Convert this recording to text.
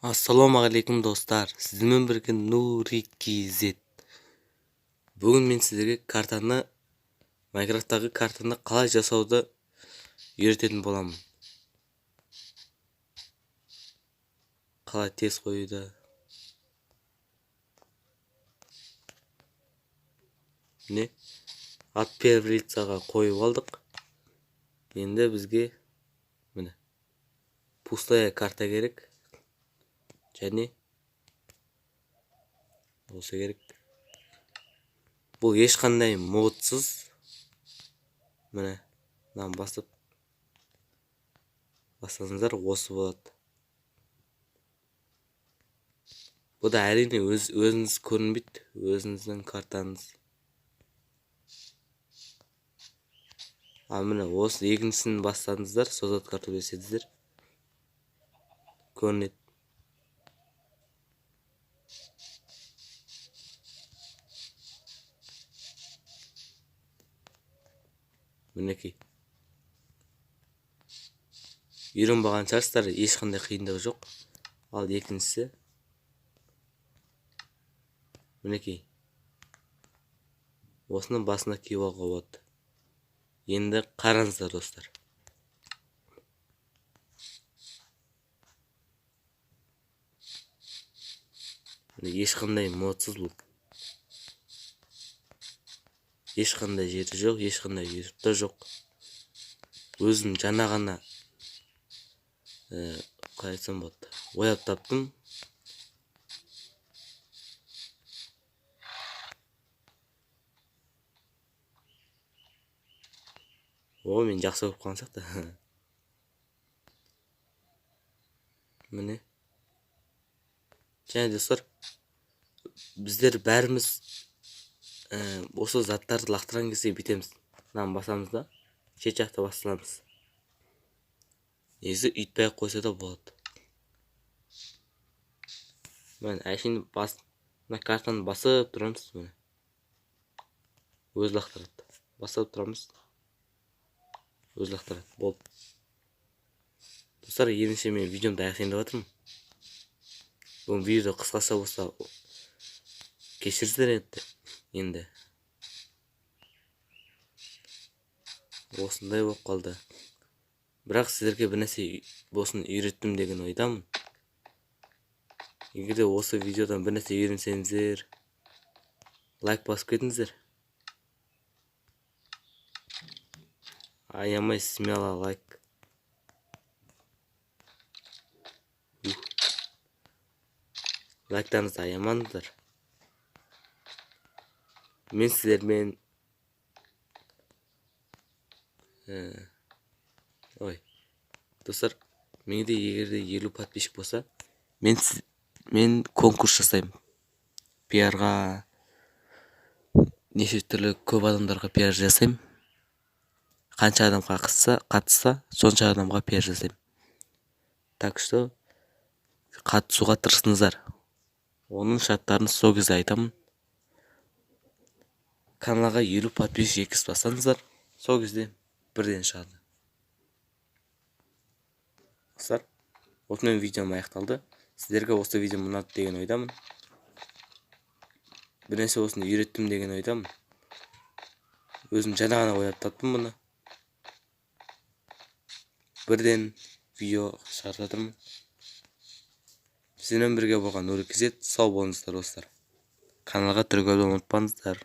Ассалаумағалейкум достар, сіздермен бірге Нури KZ. Бүгін мен сіздерге Майнкрафттағы картаны қалай жасауды үйрететін боламын. Қалай тез қоюды. Міне, от первого лицаға қойып алдық. Енді бізге міне пустая карта керек. Және осы керек. Бұл ешқандай модсыз. Міне, мынаны бассаңыздар осы болады. Бұл да әрине өзіңіз көрінбейді, өзіңіздің картаңыз. Ал міне осы екіншісін бастадыңыздар, создать карту беседіңіздер. Көрінеді. Мінекей. Үйренбаған шығарсыздар, ешқандай қиындығы жоқ. Ал екіншісі мінекей. Осының басына киіп алуға болады. Енді қараңыздар достар. Ешқандай модсыз бұл. Ешқандай жері жоқ, ешқандай ютубта жоқ. Өзім жаңа ғана қалай айтсам болады, ойлап таптым. Мен жақсы көріп қалған сияқты. Міне. Және достар, біздер бәріміз осы заттарды лақтырған кезде бүйтеміз. Мынаны басамыз да, шет жақта бастырамыз. Негізі үйтпей ақ қойса да болады. Мен әшейін мына картаны басып тұрамыз. Міне. Өз лақтырады. Басып тұрамыз. Өз лақтырады. Болды. Достар, ендеше мен видеомды аяқтайын деп жатырмын. Бұл видео қысқаша болса кешіріңіздер енді. Осындай болып қалды. Бірақ сіздерге бір нәрсе болсын үйреттім деген ойдамын. Егер де осы видеодан бір нәрсе үйренсеңіздер, лайк басып кетіңіздер. Аямай смело лайк. Лайктарыңызды аямаңыздар. Мен сіздермен достар, менде егер де 50 подписчик болса, мен конкурс жасаймын. Пиарға неше түрлі көп адамдарға пиар жасаймын. Қанша адам қатысса, сонша адамға пиар жасаймын. Так что қатысуға тырысыңыздар. Оның шарттарын сол кезде айтамын. Каналға 50 подписчик екіз бассаңыздар, сол кезде бірден шығады. Достар, осымен видеом аяқталды. Сіздерге осы видео ұнады деген ойдамын. Bir нәрсе осыны үйреттім деген ойдамын. Өзім жаңа ғана ойлап таптым бұны. Бірден видео шығарып жатырмын. Сіздермен бірге болған Нури KZ. Сау болыңыздар достар. Каналға түрегелуді ұмытпаңыздар.